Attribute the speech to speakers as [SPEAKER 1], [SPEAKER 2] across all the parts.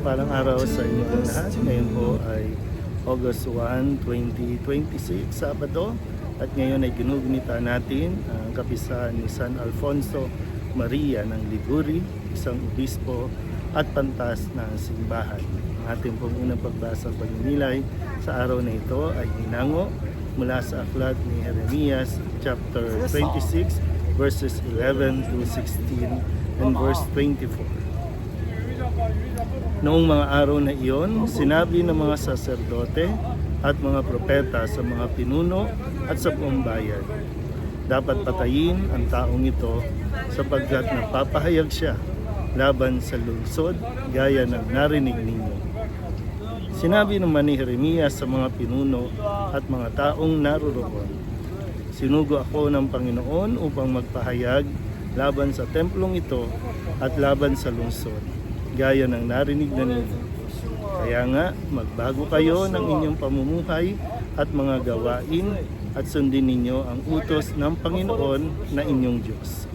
[SPEAKER 1] mapagpalang araw sa inyong lahat. Ngayon po ay August 1, 2026, Sabado. At ngayon ay ginugunita natin ang kapisahan ni San Alfonso Maria ng Liguri, isang obispo at pantas ng simbahan. Ang ating pong unang pagbasa pagninilay sa araw na ito ay hinango mula sa aklat ni Jeremias chapter 26 verses 11 to 16 and verse 24. Noong mga araw na iyon, sinabi ng mga saserdote at mga propeta sa mga pinuno at sa buong bayan, dapat patayin ang taong ito sapagkat nagpapahayag siya laban sa lungsod gaya ng narinig ninyo. Sinabi naman ni Jeremias sa mga pinuno at mga taong naroroon, sinugo ako ng Panginoon upang magpahayag laban sa templong ito at laban sa lungsod, gaya ng narinig na ninyo. Kaya nga, magbago kayo ng inyong pamumuhay at mga gawain at sundin ninyo ang utos ng Panginoon na inyong Diyos.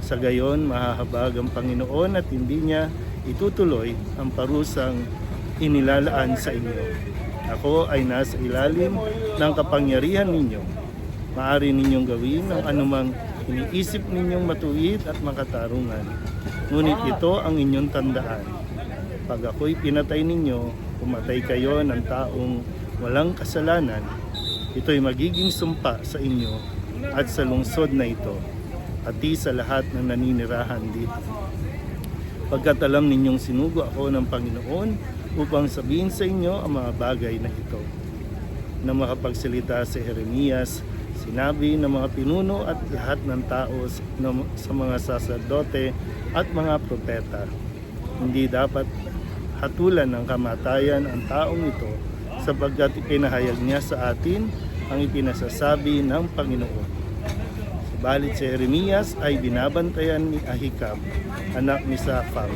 [SPEAKER 1] Sa gayon, mahahabag ang Panginoon at hindi niya itutuloy ang parusang inilalaan sa inyo. Ako ay nasa ilalim ng kapangyarihan ninyo. Maaari ninyong gawin ang anumang iniisip ninyong matuwid at makatarungan. Ngunit ito ang inyong tandaan. Pag ako'y pinatay ninyo, pumatay kayo ng taong walang kasalanan, ito'y magiging sumpa sa inyo at sa lungsod na ito, pati sa lahat ng naninirahan dito. Pagkat alam ninyong sinugo ako ng Panginoon upang sabihin sa inyo ang mga bagay na ito. Na makapagsalita si Jeremias, sinabi ng mga pinuno at lahat ng tao sa mga saserdote at mga propeta, hindi dapat hatulan ng kamatayan ang taong ito sapagkat ipinahayag niya sa atin ang ipinasasabi ng Panginoon. Subalit si Jeremias ay binabantayan ni Ahikam, anak ni Shaphan,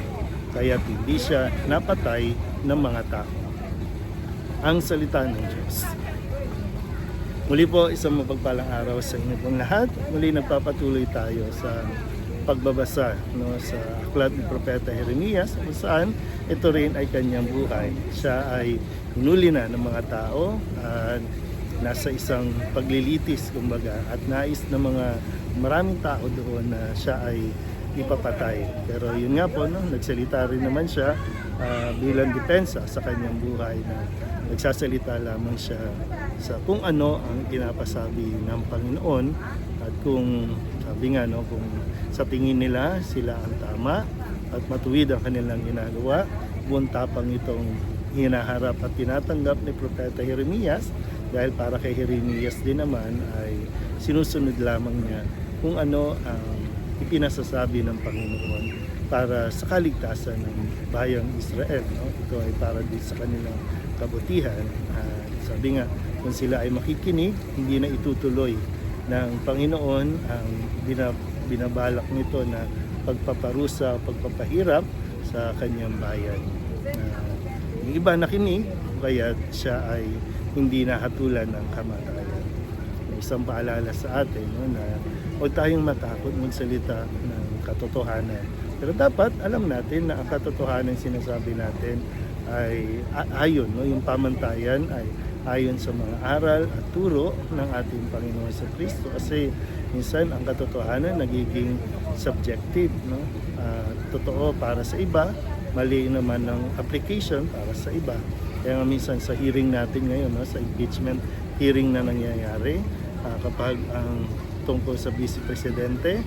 [SPEAKER 1] kaya hindi siya napatay ng mga tao. Ang salita ng Diyos. Muli po, isang mapagpalang araw sa inyo pong lahat. Muli nagpapatuloy tayo sa pagbabasa sa aklat ni Propeta Jeremias, kung saan ito rin ay kanyang buhay. Siya ay hinuli na ng mga tao at nasa isang paglilitis kumbaga, at nais ng mga maraming tao doon na siya ay ipapatay. Pero yun nga po, nagsalita rin naman siya bilang depensa sa kanyang buhay, na nagsasalita lamang siya sa kung ano ang pinapasabi ng Panginoon, at kung sabi nga kung sa tingin nila sila ang tama at matuwid ang kanilang ginagawa, buong tapang itong hinaharap at tinatanggap ni Propeta Jeremias, dahil para kay Jeremias din naman ay sinusunod lamang niya kung ano ang ipinasasabi ng Panginoon para sa kaligtasan ng bayang Israel. Ito ay para din sa kanilang kabutihan. Sabi nga, kung sila ay makikinig, hindi na itutuloy ng Panginoon ang binabalak nito na pagpaparusa, pagpapahirap sa kanyang bayan. Yung iba nakinig, kaya siya ay hindi nahatulan ng kamatayan. Isang paalala sa atin na huwag tayong matakot magsalita ng katotohanan. Pero dapat alam natin na ang katotohanan sinasabi natin ay ayon, yung pamantayan ay ayon sa mga aral at turo ng ating Panginoon sa Kristo. Kasi minsan ang katotohanan nagiging subjective, totoo para sa iba, mali naman ng application para sa iba. Kaya minsan sa hearing natin ngayon, sa impeachment hearing na nangyayari, kapag ang tungkol sa Vice Presidente,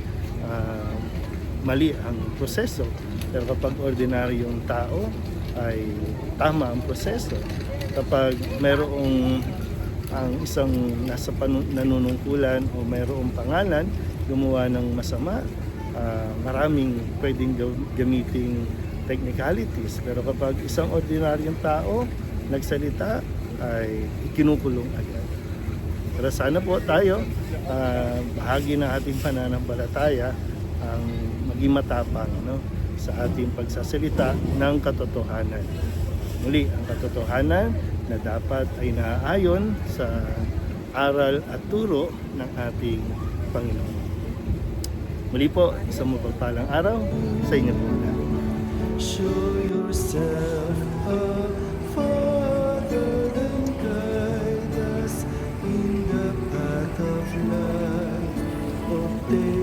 [SPEAKER 1] mali ang proseso. Pero kapag ordinaryong tao, ay tama ang proseso. Kapag mayroong ang isang nasa nanunungkulan o mayroong pangalan gumawa ng masama, maraming pwedeng gamiting technicalities. Pero kapag isang ordinaryong tao nagsalita, ay ikinukulong agad. Pero sana po tayo, bahagi ng ating pananampalataya ang maging matapang sa ating pagsasalita ng katotohanan. Muli, ang katotohanan na dapat ay naaayon sa aral at turo ng ating Panginoon. Muli po, isang mapagpalang araw sa inyo po lahat.
[SPEAKER 2] Show yourself a Father and guide us in the path of life. Obtain